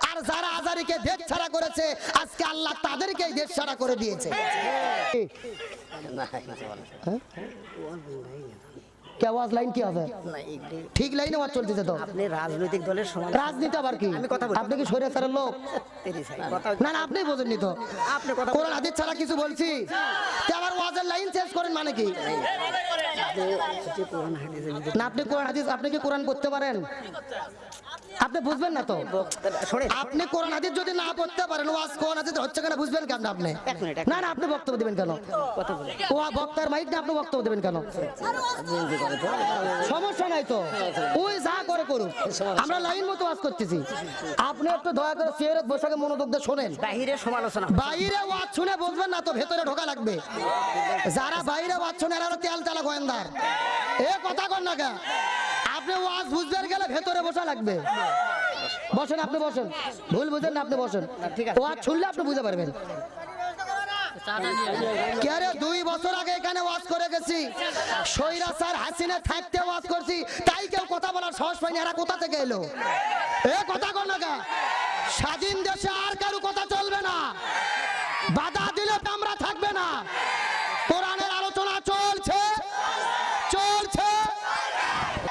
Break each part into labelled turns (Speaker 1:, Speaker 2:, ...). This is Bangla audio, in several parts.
Speaker 1: আর যারা আজারিকে দেশ ছাড়া করেছে আজকে আল্লাহ তাদেরকেই দেশ ছাড়া করে দিয়েছে। क्या आवाज लाइन क्या है ठीक लाइन आवाज चलতেছে তো
Speaker 2: আপনি রাজনৈতিক দলের সমালোচনা
Speaker 1: রাজনীতি আবার কি
Speaker 2: আমি কথা বলছি
Speaker 1: আপনি কি শরীয়তের লোক
Speaker 2: তেরি সাই কথা
Speaker 1: না না আপনি বোঝেননি তো
Speaker 2: আপনি কথা
Speaker 1: কোরআন হাদিস ছাড়া কিছু বলছি তে আবার ওয়াজের লাইন চেঞ্জ করেন মানে কি
Speaker 2: যে কোরআন হাদিসের মধ্যে
Speaker 1: না আপনি কোরআন হাদিস আপনি কি কোরআন পড়তে পারেন আপনি বুঝবেন না তো
Speaker 2: শুনে
Speaker 1: আপনি কোরআন হাদিস যদি না পড়তে পারেন ওয়াজ কোরআন হাদিস হচ্ছে কেন বুঝবেন কেন আপনি
Speaker 2: এক মিনিট
Speaker 1: না না আপনি বক্তব্য দিবেন কেন
Speaker 2: কথা বলি
Speaker 1: ও বক্তার মাইক না আপনি বক্তব্য দিবেন কেন সমস্যা নাই তো ওই যা করে করুক আমরা লাইন মতো ওয়াজ করতেছি আপনি একটু দয়া করে চেয়ারে বসে মনোযোগ দিয়ে শোনেন
Speaker 2: বাহিরে সমালোচনা
Speaker 1: বাইরে ওয়াজ শুনে বুঝবেন না তো ভেতরে ঢোকা লাগবে যারা বাইরে ওয়াজ শুনে এরা হলো তেল তেলা গোয়েন্দার এ কথা কর না কে আপনি ওয়াজ বুঝবেন গেলে ভেতরে বসা লাগবে বসেন আপনি বসেন ভুল বুঝেন না আপনি বসেন
Speaker 2: ঠিক আছে।
Speaker 1: ওয়াজ শুনলে আপনি বুঝতে পারবেন কে রে 2 বছর আগে এখানে ওয়াজ করে গেছি স্বৈরাচার হাসিনা থাকতে ওয়াজ করছি তাই কেউ কথা বলার সাহস পায়নি এরা কোথা থেকে এলো এ কথা কর না কে স্বাধীন দেশে আর কারো কথা চলবে না বাধা দিলে আমরা থাকবে না কোরআনের আলোচনা চলছে চলছে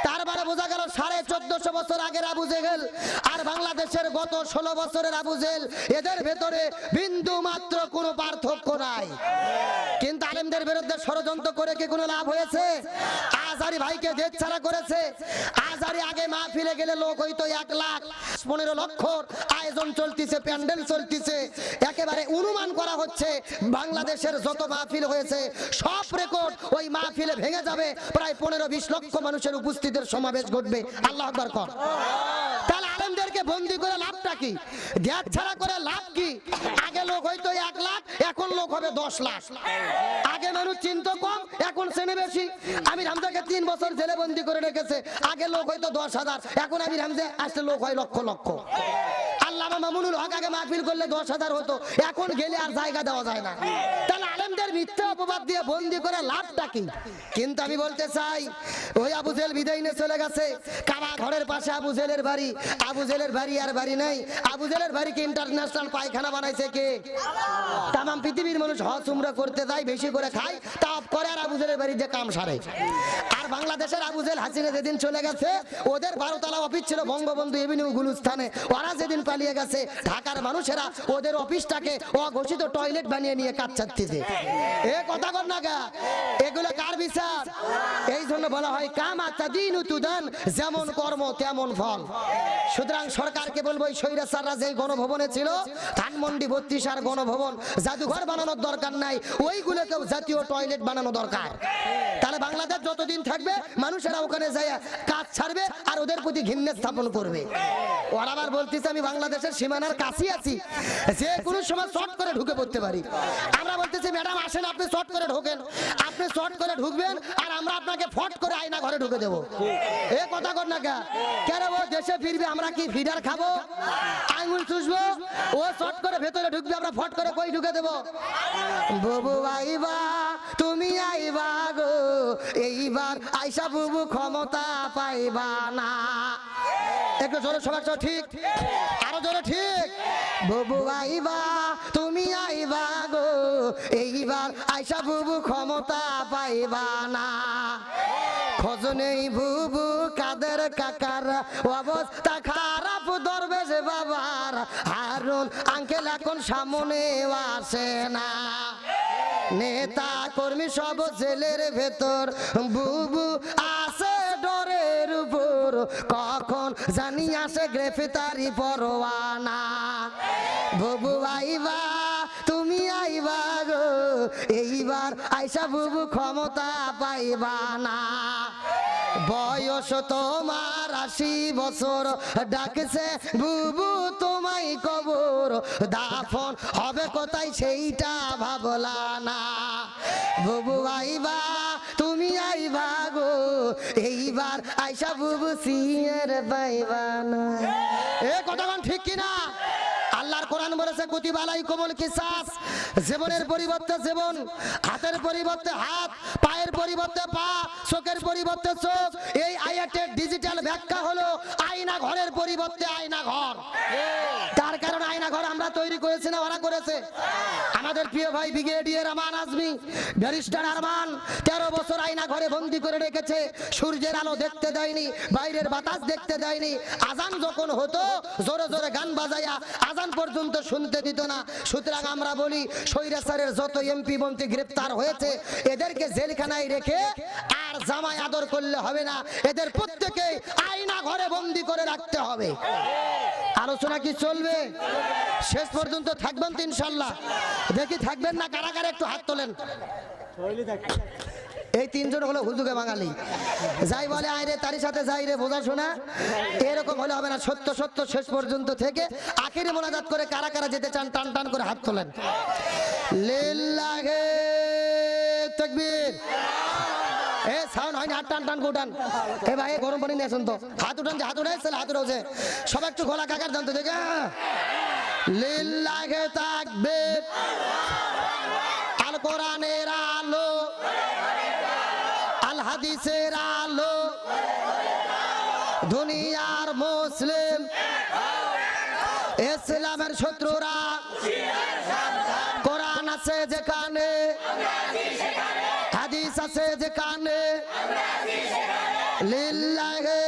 Speaker 1: তারপরে বোঝা গেল 1450 বছর আগের আবু জেহেল আর বাংলাদেশের গত 16 বছরের আবু জেহেল এদের ভেতরে বিন্দু মাত্র কোনো পার্থক্য নাই কিন্তু আলেমদের বিরুদ্ধে ষড়যন্ত্র করে কি কোনো লাভ হয়েছে আজারি ভাইকে দেশ ছাড়া করেছে আজারি আগে মাহফিলে গেলে লোক হইতো 1,15,00,000 আয়োজন চলতিছে প্যান্ডেল চলতিছে একেবারে অনুমান করা হচ্ছে বাংলাদেশের যত মাহফিল হয়েছে সব রেকর্ড ওই মাহফিলে ভেঙে যাবে প্রায় 15-20 লক্ষ মানুষের উপস্থিতির সমাবেশ ঘটবে আল্লাহু আকবার কর তাহলে আলেমদেরকে বন্দী করে লাভটা কি দেশ ছাড়া করে লাভ কি আগে লোক হয়তো 1 লাখ এখন লোক হবে 10 লাখ আগে মানুষ চিন্তা কম এখন শ্রেণী বেশি আমির হামজাকে 3 বছর জেলে বন্দী করে রেখেছে আগে লোক হয়তো 10,000 এখন আমির হামজা আসলে লোক হয় লক্ষ লক্ষ আল্লামা মামুনুল হক আগে মাহফিল করলে 10,000 হতো এখন গেলে আর জায়গা দেওয়া যায় না তাহলে আলেমদের মিথ্যা অপবাদ দিয়ে বন্দী করে লাভটা কি কিন্তু আমি বলতে চাই ওই আবু জেহেল বিদায় নিয়ে চলে গেছে কাবা ঘরের পাশে আবু জেহেলের বাড়ি আবু জেহেলের বাড়ি আর বাড়ি নাই আবু জেহেলের বাড়িকে ইন্টারন্যাশনাল পায়খানা বানাইছে কে তাম পৃথিবীর মানুষ হজ উমরা করতে যায় বেশি করে খায় তাপ করে আর আবু জেহেলের বাড়ি যে কাম সারে আর বাংলাদেশের আবু জেহেল হাসিনা যেদিন চলে গেছে ওদের 12তলা অফিস ছিল বঙ্গবন্ধু এভিনিউ গুলস্থানে ওরা যেদিন পালিয়ে গেছে ঢাকার মানুষেরা ওদের অফিসটাকে অঘোষিত টয়লেট বানিয়ে নিয়ে কাজ চাচ্ছে এ কথা কর না গা এগুলো কার বিচার এই জন্য বলা হয় কামা তাদিনু তুদান যেমন কর্ম তেমন ফল সুতরাং সরকারকে বলবো এই স্বৈরাচাররা যে গণভবনে ছিল ধানমন্ডি 32 আর গণভবন জাদুঘর বানানোর দরকার নাই ওইগুলোকেও জাতীয় টয়লেট বানানো দরকার তাহলে বাংলাদেশ যতদিন থাকবে মানুষেরা ওখানে যায় কাজ ছাড়বে আর ওদের প্রতি ঘৃণা স্থাপন করবে ওরা আবার বলতেছে আমি বাংলাদেশের সীমানার কাছে আছি যে কোনো সময় শর্ট করে ঢুকে পড়তে পারি আমরা বলতেছি ম্যাডাম আসেন আপনি শর্ট করে ঢোকেন আপনি শর্ট করে ঢুকবেন আর আমরা আপনাকে ফট করে আয়না ঘরে ঢুকে দেবো এ কথা কর না কেন ও দেশে ফিরবে আমরা কি ফিডার খাবো আঙুল চুষবো ও শর্ট করে ভেতরে ঢুকবে আমরা ফট করে কই ঢুকে দেবো বুবু আইবা তুমি আইবা গো এইবার আইসা বুবু ক্ষমতা পাইবা না একটু জোরে সবাই ঠিক আরো জোরে ঠিক বুবু আইবা তুমি আইবা গো এইবার আইসা বুবু ক্ষমতা পাইবা না খোঁজ নেই বুবু কাদের কাকার অবস্থা খারাপ দরবেশ বাবার হারুন আঙ্কেল এখন সামনে আসে না নেতা কর্মী সব জেলের ভেতর বুবু আসে ডরের উপর কখন জানি আসে গ্রেফতারি পরোয়ানা বুবু আইবা তুমি আইবা গো এইবার আইসা বুবু ক্ষমতা পাইবা না বয়স তোমার 80 বছর ডাকছে বুবু তোমায় কবর দাফন হবে কোথায় সেইটা ভাবলা না বুবু আইবা তুমি আইবা গো এইবার আইসা বুবু সিয়ের পাইবা না এ কথাটা ঠিক কিনা আল্লাহর কোরআন বলেছে কুতিবা আলাইকুমুল কিসাস জীবনের পরিবর্তে জীবন হাতের পরিবর্তে হাত পায়ের পরিবর্তে পা চোখের পরিবর্তে চোখ এই আয়াতের ডিজিটাল ব্যাখ্যা হলো আয়না ঘরের পরিবর্তে আয়না ঘর ঘর আমরা তৈরি করেছি না ওরা করেছে? আমাদের প্রিয় ভাই ব্রিগেডিয়ার আমান আজমি, ব্যারিস্টার আরমান 13 বছর আয়না ঘরে বন্দি করে রেখেছে। সূর্যের আলো দেখতে দেয়নি, বাইরের বাতাস দেখতে দেয়নি। আজান যখন হতো জোরে জোরে গান বাজাইয়া আজান পর্যন্ত শুনতে দিত না। সুতরাং আমরা বলি স্বৈরাচারের যত এমপি মন্ত্রী গ্রেপ্তার হয়েছে এদেরকে জেলখানায় রেখে আর জামাই আদর করলে হবে না, এদের প্রত্যেকে আয়না ঘরে বন্দি করে রাখতে হবে। আলোচনা কি চলবে? শেষ পর্যন্ত থাকবেন তো ইনশাল্লাহ? দেখি থাকবেন না কারা কারা, একটু হাত তোলেন। এই তিনজন হলো হুজুগে বাঙালি, যাই বলে আয় রে তারই সাথে যাই রে, বোঝা শোনা এরকম হলে হবে না। সত্য সত্য শেষ পর্যন্ত থেকে আখিরে মোনাজাত করে কারা কারা যেতে চান টান টান করে হাত তোলেন। লিল্লাহে তাকবীর। এ সাউন্ড হয়নি, হাত টান টান উঠান। এ ভাই গরম পানি নিয়ে আসুন তো, হাত উঠান, যে হাত উঠে হাত উঠেছে সবাই একটু গলা কাকার দান তো দেখে। লিল্লাহে তাকবীর। আল কোরআনের আলো, আল হাদিসের আলো, দুনিয়ার মুসলিম ইসলামের শত্রুরা কোরআন আছে যেখানে, হাদিস আছে যেখানে, লিল্লাহে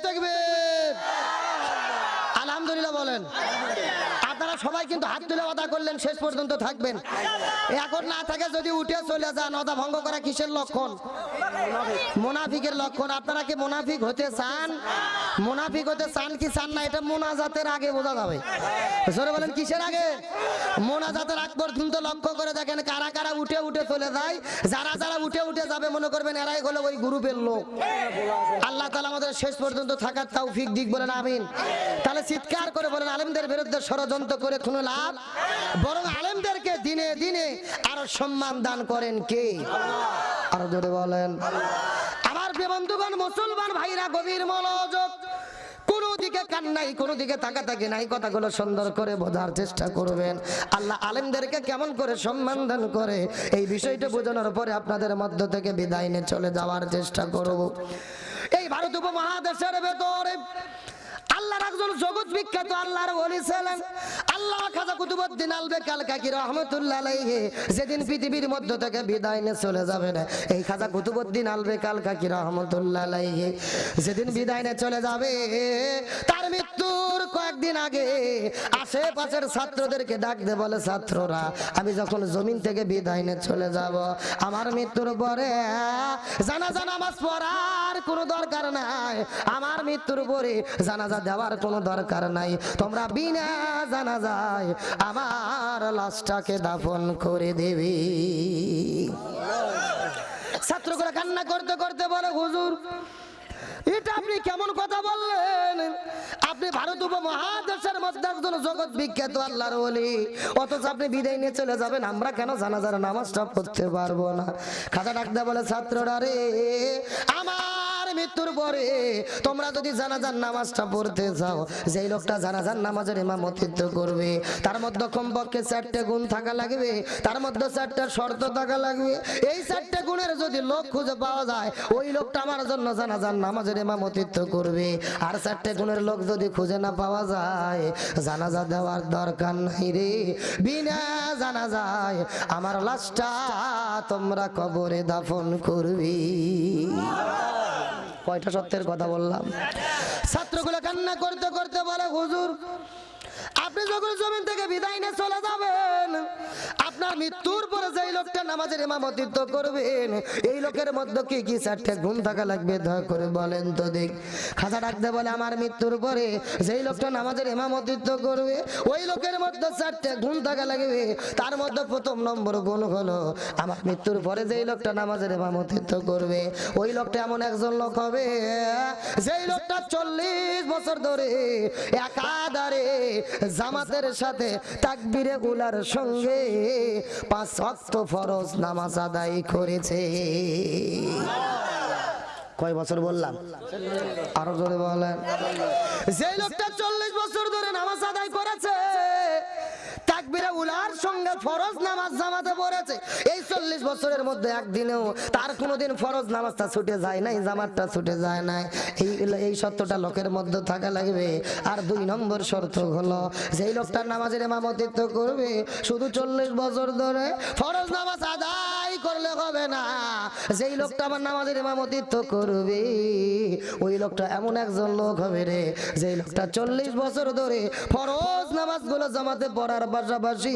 Speaker 1: তাকবীর। আলহামদুলিল্লাহ বলেন। আপনারা সবাই কিন্তু হাত তুলে ওয়াদা করলেন শেষ পর্যন্ত থাকবেন। এখন না থাকে যদি উঠে চলে যান, ওয়াদা ভঙ্গ করা কিসের লক্ষণ? মুনাফিকের লক্ষণ। আপনারা কি মুনাফিক হতে চান? মুনাফিক হতে চান কি চান না এটা মোনাজাতের আগে বোঝা যাবে। জোরে বলেন কিসের আগে? মোনাজাতের আগ পর্যন্ত লক্ষ্য করে দেখেন কারা কারা উঠে উঠে চলে যায়। যারা যারা উঠে উঠে যাবে মনে করবেন এরাই হলো ওই গ্রুপের লোক। আল্লাহ তাআলা আমাদের শেষ পর্যন্ত থাকার তৌফিক দিক, বলেন আমিন। তাহলে চিৎকার করে বলেন আলেমদের বিরুদ্ধে ষড়যন্ত্র করে কোনো লাভ, বরং আলেমদেরকে দিনে দিনে আরো সম্মান দান করেন কে? আরো জোরে বলেন। আমার প্রিয় বন্ধুগণ, মুসলমান ভাইরা গভীর মনোযোগ, কোন দিকে কান নাই, কোন দিকে তাকাতাকি নাই, কথাগুলো সুন্দর করে বোঝার চেষ্টা করবেন। আল্লাহ আলেমদেরকে কেমন করে সম্মান দান করে এই বিষয়টা বোঝানোর পরে আপনাদের মধ্য থেকে বিদায় নিয়ে চলে যাওয়ার চেষ্টা করব। এই ভারত উপমহাদেশের ভেতরে আল্লাহর একজন জগৎ বিখ্যাত আল্লাহর ওলি ছিলেন আল্লামা খাজা কুতুবউদ্দিন আলবেক আল কাকি রাহমাতুল্লাহ আলাইহি। যেদিন পৃথিবীর মধ্য থেকে বিদায় নিয়ে চলে যাবেন এই খাজা কুতুবউদ্দিন আলবেক আল কাকি রাহমাতুল্লাহ আলাইহি, যেদিন বিদায় নিয়ে চলে যাবে তার মৃত্যুর কয়েকদিন আগে আশেপাশের ছাত্রদেরকে ডাক দিয়ে বলে, ছাত্ররা আমি যখন জমিন থেকে বিদায় নিয়ে চলে যাব, আমার মৃত্যুর পরে জানাজা নামাজ পড়ার কোনো দরকার নাই, আমার মৃত্যুর পরে জানাজা দেওয়ার কোনো দরকার নাই, তোমরা বিনা জানাজায় আমার লাশটাকে দাফন করে দেবে। ছাত্ররা কান্না করতে করতে বলে, হুজুর এটা আপনি কেমন কথা বললেন? আপনি ভারত উপমহাদেশের মধ্যে একজন জগৎ বিখ্যাত আল্লাহর ওলি, অথচ আপনি বিদায় নিয়ে চলে যাবেন, আমরা কেন জানাজার নামাজটা পড়তে পারবো না? খাজা ডাকদা বলে, ছাত্ররা রে, আমার মৃত্যুর পরে তোমরা যদি জানাজার নামাজটা পড়তে যাও, যেই লোকটা জানাজার নামাজের ইমামতিত্ব করবে তার মধ্যে কমপক্ষে 4টে গুণ থাকা লাগবে, তার মধ্যে 4টা শর্ত থাকা লাগবে। এই 4টে গুণের যদি লোক খুঁজে পাওয়া যায় ওই লোকটা আমার জন্য জানাজার নামাজের ইমামতিত্ব করবে। আর 4টে গুণের লোক যদি খুঁজে না পাওয়া যায় জানাজা দেওয়ার দরকার নাই রে, বিনা জানাজায় আমার লাশটা তোমরা কবরে দাফন করবে। কয়টা সত্যের কথা বললাম? ছাত্রগুলো কান্না করতে করতে বলে, হুজুর আপনি যখন জমিন থেকে বিদায় নিয়ে চলে যাবেন, আপনার মৃত্যুর পরে যেই লোকটা নামাজের ইমামতিত্ব করবেন এই লোকের মধ্যে কি কি 4টে গুণ থাকা লাগবে দয়া করে বলেন তো দেখ। খাজা ডাকতে বলে, আমার মৃত্যুর পরে যেই লোকটা নামাজের ইমামতিত্ব করবে ওই লোকের মধ্যে 4টে গুণ থাকা লাগবে। তার মধ্যে প্রথম নম্বর গুণ হলো, আমার মৃত্যুর পরে যেই লোকটা নামাজের ইমামতিত্ব করবে ওই লোকটা এমন একজন লোক হবে যেই লোকটা 40 বছর ধরে একাধারে জামাতের সাথে তাকবীরে উলার সঙ্গে 5 ওয়াক্ত ফরজ নামাজ আদায় করেছে। কয় বছর বললাম? আরো জোরে বলেন। যেই লোকটা 40 বছর ধরে নামাজ আদায় করেছে তাকবীরে উলার সঙ্গে ফরজ নামাজ নামাজ জামাতে পড়েছে, এই 40 বছরের মধ্যে একদিনেও তার কোনোদিন ফরজ নামাজটা ছুটে যায় নাই, জামাতটা ছুটে যায় নাই। এই সত্যটা লোকের মধ্যে থাকা লাগবে। আর 2 নম্বর শর্ত হলো, যেই লোকটার নামাজের ইমামতিত্ব করবে শুধু 40 বছর ধরে ফরজ নামাজ আদায় করলে হবে না, যেই লোকটা আমার নামাজের ইমামতিত্ব করবে ওই লোকটা এমন একজন লোক হবে রে, যেই লোকটা 40 বছর ধরে ফরজ নামাজগুলো জামাতে পড়ার পাশাপাশি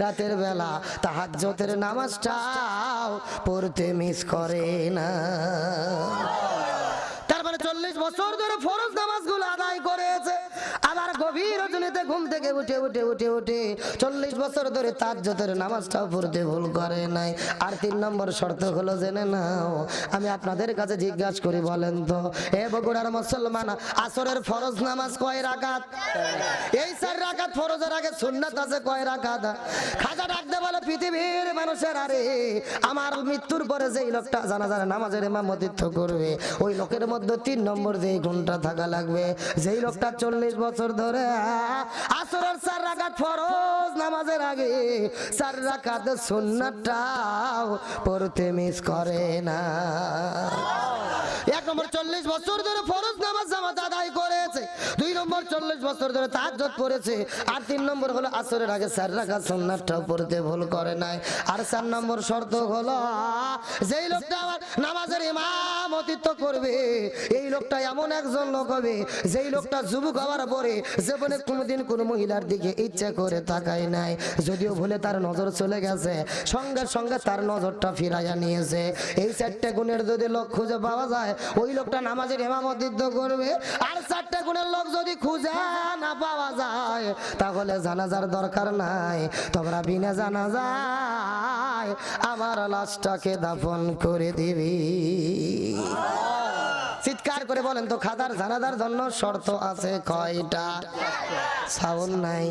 Speaker 1: রাতের বেলা তাহাজ্জুদের নামাজটাও পড়তে মিস করে না। তার মানে 40 বছর ধরে ফরজ নামাজগুলো আদায় করেছে, আবার গভীর রজনীতে ঘুম থেকে উঠে 40 বছর ধরে তাহাজ্জুদের নামাজটাও পড়তে ভুল করে নাই। আর 3 নম্বর শর্ত হলো, জেনে নাও, আমি আপনাদের কাছে জিজ্ঞাসা করি, বলেন তো এ বগুড়ার মুসলমান, আসরের ফরজ নামাজ কয় রাকাত? এই 4 রাকাত ফরজের আগে সুন্নাত আছে কয় রাকাত? খাজা ডাকতে বলে, পৃথিবীর মানুষের আরে আমার মৃত্যুর পরে যেই লোকটা জানাজার নামাজের ইমামতিত্ব করবে ওই লোকের মধ্যে 3 নম্বর যেই গুণটা থাকা লাগবে, যেই লোকটা 40 বছর ধরে আসরের 4 রাকাত ফরজ নামাজের আগে 4 রাকাত সুন্নাতটাও পড়তে মিস করে না। 1 নম্বর 40 বছর ধরে ফরজ নামাজ জামাত আদায় করেছে, 2 নম্বর 40 বছর ধরে তাহাজ্জুদ পড়েছে, আর 3 নম্বর হলো আসরের আগে 4 রাকাত সুন্নাতটাও পড়তে ভুল করে নাই। আর 4 নম্বর শর্ত হলো, যেই লোকটা আমার নামাজের ইমামতিত্ব করবে এই লোকটা এমন একজন লোক হবে, যেই লোকটা যুবক হওয়ার পরে জীবনে কোনোদিন কোনো মহিলার দিকে ইচ্ছা করে তাকায় নাই, যদিও ভুলে তার নজর চলে গেছে সঙ্গে সঙ্গে তার নজরটা ফিরাইয়া নিয়েছে। এই 4টে গুণের যদি লোক খুঁজে পাওয়া যায় ওই লোকটা নামাজের ইমামতিত্ব করবে। আর 4টে গুণের লোক যদি খুঁজে না পাওয়া যায় তাহলে জানাজার দরকার নাই, তোমরা বিনা জানাজায় আমার লাশটাকে দাফন করে দিবি। চিৎকার করে বলেন তো, খাদার জানাজার জন্য শর্ত আছে কয়টা? সাউন্ড নাই।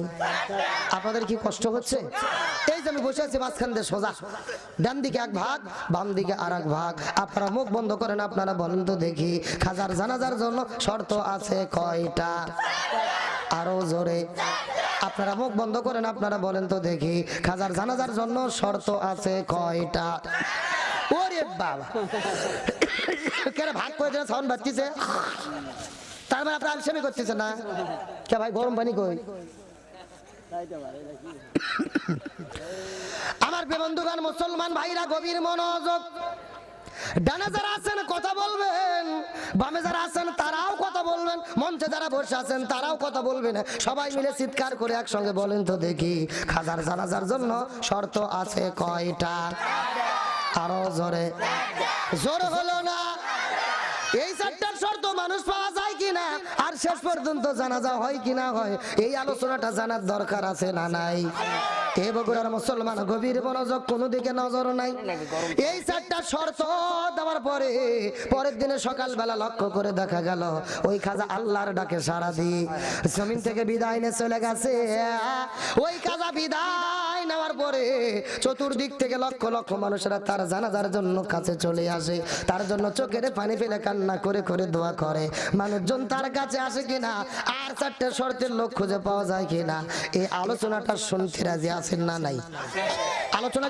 Speaker 1: আপনাদের কি কষ্ট হচ্ছে? এই যে আমি বসে আছি মাঝখান দিয়ে সোজা, ডান দিকে এক ভাগ, বাম দিকে আর এক ভাগ, আপনারা মুখ বন্ধ করেন, আপনারা বলেন তো দেখি, খাজার জানাজার জন্য শর্ত আছে কয়টা? আরো জোরে। আপনারা মুখ বন্ধ করেন, আপনারা বলেন তো দেখি, খাজার জানাজার জন্য শর্ত আছে কয়টা? ওরে বাবা, কেন ভাগ করে দিলে সাউন্ড বাজছে? তার মানে আপনারা আলসেমি করতেছে না কে ভাই? গরম পানি কই? আমার বন্ধুগণ মুসলমান ভাইরা গভীর মনোযোগ, ডানে যারা আছেন কথা বলবেন, বামে যারা আছেন তারাও কথা বলবেন, মঞ্চে যারা বসে আছেন তারাও কথা বলবেন, সবাই মিলে চিৎকার করে একসঙ্গে বলেন তো দেখি, খাজার জানাজার জন্য শর্ত আছে কয়টা? আরো জোরে। জোরে হলো না? এই 4টার শর্ত মানুষ পাওয়া যায় কিনা আর শেষ পর্যন্ত জানাজা হয় কিনা হয়, এই আলোচনাটা জানার দরকার আছে না নাই? এ বগুড়ার মুসলমান গভীর মনোযোগ, কোনো দিকে নজর নাই। এই 4টা শর্ত দেওয়ার পরে পরের দিনে সকালবেলা লক্ষ্য করে দেখা গেল ওই খাজা আল্লাহর ডাকে সাড়া দিয়ে জমিন থেকে বিদায় নিয়ে চলে গেছে। ওই খাজা বিদায় নেওয়ার পরে চতুর্দিক থেকে লক্ষ লক্ষ মানুষেরা তার জানাজার জন্য কাছে চলে আসে, তার জন্য চোখের পানি ফেলে কান্না করে করে দোয়া করে। মানুষজন তার কাছে আসে কিনা আর 4টে শর্তের লোক খুঁজে পাওয়া যায় কিনা, এই আলোচনাটা শুনতে রাজি আছেন না নাই? আলোচনা